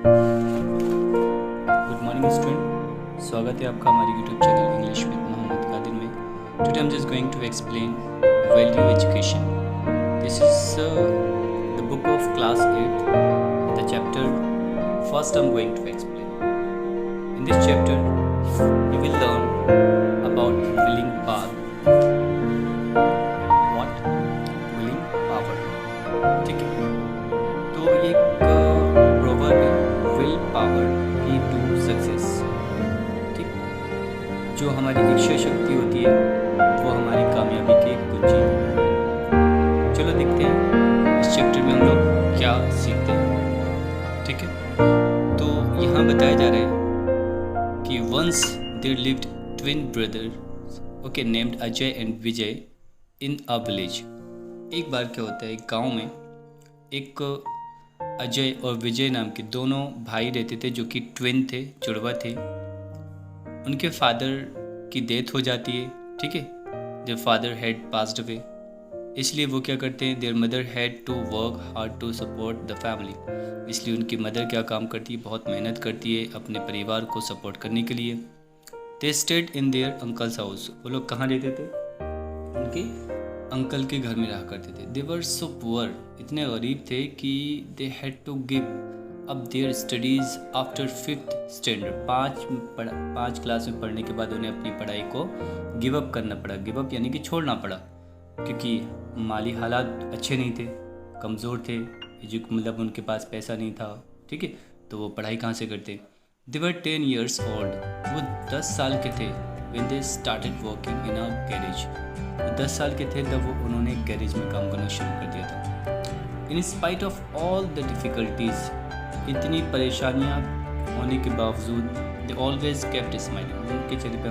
Good morning student, स्वागत है आपका हमारे YouTube channel English with Mohammad Qadir में। Today I am just going to explain value education. This is the book of class 8, the chapter first I am going to explain. In this chapter you will learn about willing power. What? Willing power. ठीक है, तो ये proverb है, will power key to success. ठीक, जो हमारी इच्छा शक्ति होती है वो हमारी कामयाबी की कुंजी है। चलो देखते हैं इस चैप्टर में हम लोग क्या सीखते हैं। ठीक है, तो यहाँ बताया जा रहा है कि once there lived twin brothers, okay, named Ajay and Vijay in a village. एक बार क्या होता है, एक गांव में एक अजय और विजय नाम के दोनों भाई रहते थे, जो कि ट्विन थे, जुड़वा थे। उनके फादर की डेथ हो जाती है। ठीक है, their father had passed away, इसलिए वो क्या करते हैं, their mother had to work hard to support the family. इसलिए उनकी मदर क्या काम करती है, बहुत मेहनत करती है अपने परिवार को सपोर्ट करने के लिए। They stayed in their uncles house. वो लोग कहाँ रहते थे? उनके अंकल के घर में रहा करते थे। दे वर सो पुअर, इतने गरीब थे कि they had to give up their studies after 5th standard. पाँच क्लास में पढ़ने के बाद उन्हें अपनी पढ़ाई को गिव अप करना पड़ा। गिव अप यानी कि छोड़ना पड़ा, क्योंकि माली हालात अच्छे नहीं थे, कमज़ोर थे, मतलब उनके पास पैसा नहीं था। ठीक है, तो वो पढ़ाई कहाँ से करते? दे वर 10 years old, वो 10 साल के थे। when they started working in a garage, 10 साल के थे तब वो उन्होंने गैरेज में काम करना शुरू कर दिया था। In spite of all the difficulties, इतनी परेशानियाँ होने के बावजूद, दे ऑलवेज केप्ट स्माइलिंग, उनके चेहरे पर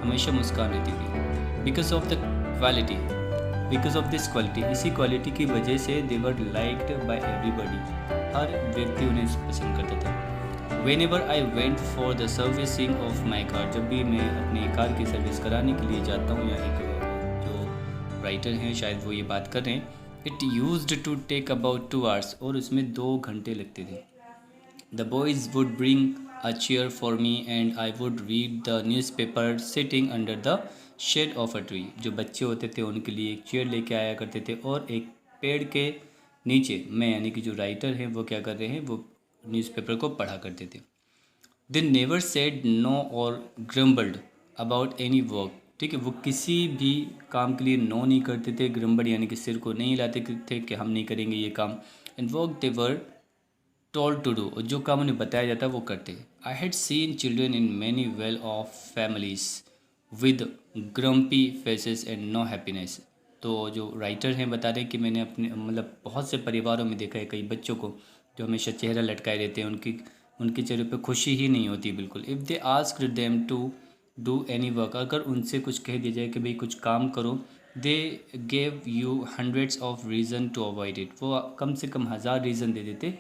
हमेशा मुस्कान रहती थी। Because of the quality, because of this quality, इसी क्वालिटी की वजह से दे वर लाइक्ड बाय एवरीबडी, हर व्यक्ति उन्हें पसंद करता था। Whenever I went for the servicing of my car, जब भी मैं अपनी कार की सर्विस कराने के लिए जाता हूँ, या एक जो राइटर हैं शायद वो ये बात कर रहे हैं, it used to take about 2 hours, और उसमें 2 घंटे लगते थे। The boys would bring a chair for me and I would read the newspaper sitting under the shade of a tree. जो बच्चे होते थे उनके लिए एक चेयर लेके आया करते थे, और एक पेड़ के नीचे मैं, यानी कि जो राइटर हैं, वो क्या कर रहे हैं, वो न्यूज़पेपर को पढ़ा करते थे। दे नेवर सेड नो और ग्रम्बल्ड अबाउट एनी वर्क। ठीक है, वो किसी भी काम के लिए नो नहीं करते थे। ग्रम्बल्ड यानी कि सिर को नहीं हिलाते थे कि हम नहीं करेंगे ये काम। And work they were told to do, और जो काम उन्हें बताया जाता वो करते। I had seen children in many well of families with grumpy faces and no happiness. तो जो राइटर हैं बता रहे हैं कि मैंने अपने, मतलब बहुत से परिवारों में देखा है कई बच्चों को जो हमेशा चेहरा लटकाए रहते हैं, उनके चेहरे पे खुशी ही नहीं होती बिल्कुल। If they asked them to do any work, अगर उनसे कुछ कह दिया जाए कि भाई कुछ काम करो, they gave you hundreds of reason to avoid it, वो कम से कम 1000 रीज़न दे देते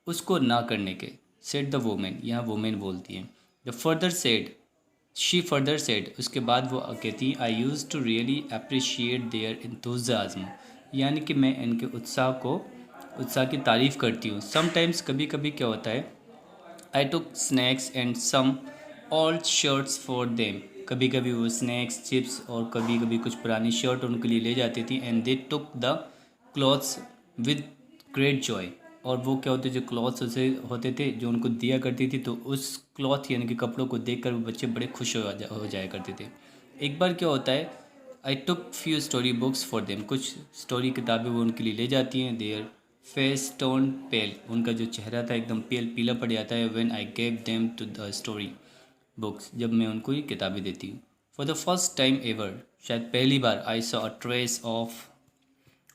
उसको ना करने के। सेड द वोमेन, यहाँ वोमेन बोलती हैं। The further said, she further said, उसके बाद वो कहती, I use to really appreciate their enthusiasm, यानी कि मैं इनके उत्साह की तारीफ़ करती हूँ। समटाइम्स, कभी कभी क्या होता है, I took snacks and some old shirts for them, कभी कभी वो स्नैक्स, चिप्स और कभी कभी कुछ पुरानी शर्ट उनके लिए ले जाती थी। And they took the clothes with great Joy, और वो क्या होते, जो क्लॉथ्स उसे होते थे जो उनको दिया करती थी, तो उस क्लॉथ यानी कि कपड़ों को देखकर वो बच्चे बड़े खुश हो जाया करते थे। एक बार क्या होता है, I took few story books for them, कुछ स्टोरी किताबें वो उनके लिए ले जाती हैं। देयर फेस टोन पेल, उनका जो चेहरा था एकदम पीला पड़ जाता है। When I gave them to the story books, जब मैं उनको ये किताबें देती हूँ। For the first time ever, शायद पहली बार, I saw a trace of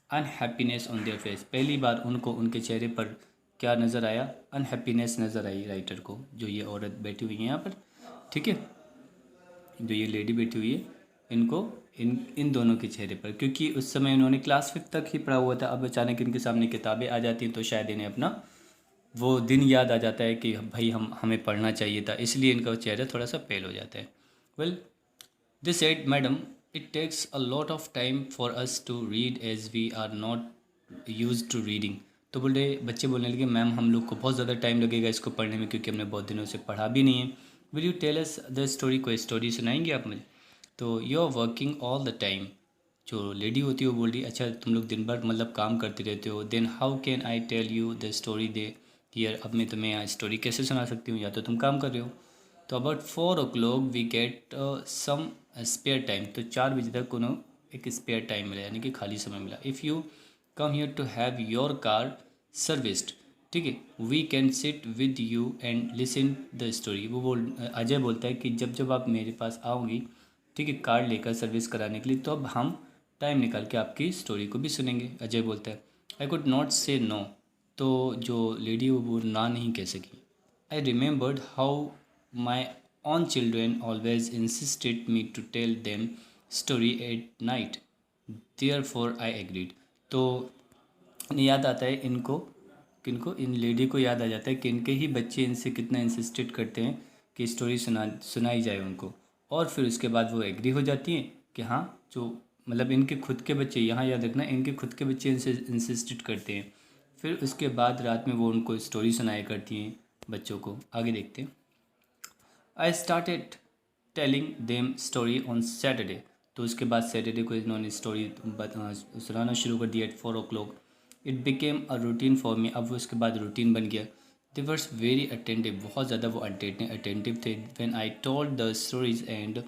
unhappiness on their face, पहली बार उनको उनके चेहरे पर क्या नज़र आया, अनहैप्पीनेस नज़र आई राइटर को, जो ये औरत बैठी हुई है यहाँ पर। ठीक है, जो ये लेडी बैठी हुई है, इनको इन दोनों के चेहरे पर, क्योंकि उस समय इन्होंने क्लास 5 तक ही पढ़ा हुआ था। अब अचानक इनके सामने किताबें आ जाती हैं, तो शायद इन्हें अपना वो दिन याद आ जाता है कि भाई हमें पढ़ना चाहिए था, इसलिए इनका चेहरा थोड़ा सा पेल हो जाता है। Well, they said, madam, it takes a lot of time for us to read as we are not use to reading. तो बच्चे बोलने लगे मैम हम लोग को बहुत ज़्यादा टाइम लगेगा इसको पढ़ने में क्योंकि हमने बहुत दिनों से पढ़ा भी नहीं है। Will you tell us the story, कोई स्टोरी सुनाएंगे आप मुझे? तो you are working all the time, जो लेडी होती है वो बोल रही अच्छा तुम लोग दिन भर मतलब काम करते रहते हो, then how can I tell you the story they hear, अब मैं तुम्हें स्टोरी कैसे सुना सकती हूँ, या तो तुम काम कर रहे हो। तो about 4 o'clock we get some spare time, तो 4 बजे तक उन्हें एक स्पेयर टाइम मिला यानी कि खाली समय मिला। If you come here to have your car serviced, ठीक है, we can sit with you and listen the story. Ajay बोलता है कि जब आप मेरे पास आओगी, ठीक है, कार लेकर सर्विस कराने के लिए, तो अब हम टाइम निकाल के आपकी स्टोरी को भी सुनेंगे। अजय बोलता है आई कुड नॉट से नो, तो जो लेडी वो ना नहीं कह सकी। I remembered how my own children always insisted me to tell them story at night, therefore I agreed। तो याद आता है इनको, किनको, इन लेडी को याद आ जाता है कि इनके ही बच्चे इनसे कितना इंसिस्टेड करते हैं कि स्टोरी सुनाई जाए उनको, और फिर उसके बाद वो एग्री हो जाती हैं कि हाँ, जो मतलब इनके खुद के बच्चे, यहाँ याद रखना इनके खुद के बच्चे इनसे इंसिस्टेड करते हैं। फिर उसके बाद रात में वो उनको स्टोरी सुनाया करती हैं बच्चों को। आगे देखते हैं। I started telling them story on Saturday, तो उसके बाद सैटरडे को इन्होंने स्टोरी सुनाना शुरू कर दिया at 4 o'clock। It became a routine for me, अब उसके बाद रूटीन बन गया। दे वर्स वेरी अटेंटिव, बहुत ज़्यादा वो अटेंटिव थे। When I told the stories and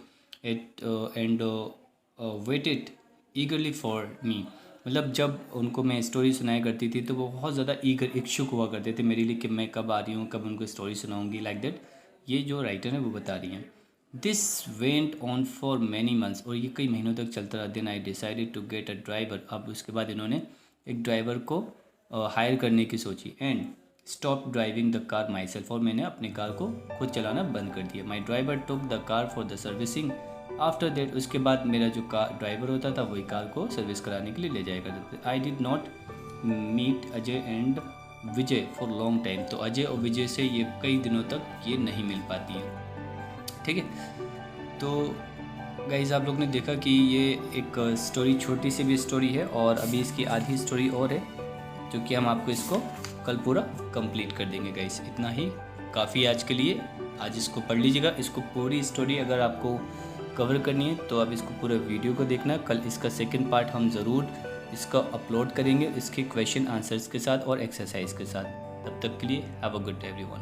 waited eagerly for me, मतलब जब उनको मैं स्टोरी सुनाया करती थी तो वो बहुत ज़्यादा इच्छुक हुआ करते थे मेरे लिए कि मैं कब आ रही हूँ, कब उनको स्टोरी सुनाऊँगी, लाइक दैट। ये जो राइटर है वो बता रही हैं। This went on for many months, और ये कई महीनों तक चलता रहा। Then I decided to get a driver, अब उसके बाद इन्होंने एक ड्राइवर को हायर करने की सोची। And stop driving the car myself, और मैंने अपनी कार को खुद चलाना बंद कर दिया। माई driver took the car for the servicing after that, उसके बाद मेरा जो कार ड्राइवर होता था वही कार को सर्विस कराने के लिए ले जाया करता था। I did not meet Ajay and Vijay for long time, तो अजय और विजय से ये कई दिनों तक ये नहीं मिल पाती हैं, ठीक है। तो गाइज आप लोग ने देखा कि ये एक स्टोरी, छोटी सी भी स्टोरी है, और अभी इसकी आधी स्टोरी और है जो कि हम आपको इसको कल पूरा कंप्लीट कर देंगे। गाइज इतना ही काफ़ी आज के लिए, आज इसको पढ़ लीजिएगा। इसको पूरी स्टोरी अगर आपको कवर करनी है तो आप इसको पूरा वीडियो को देखना। कल इसका सेकंड पार्ट हम ज़रूर इसका अपलोड करेंगे, इसके क्वेश्चन आंसर्स के साथ और एक्सरसाइज के साथ। तब तक के लिए have a good day everyone.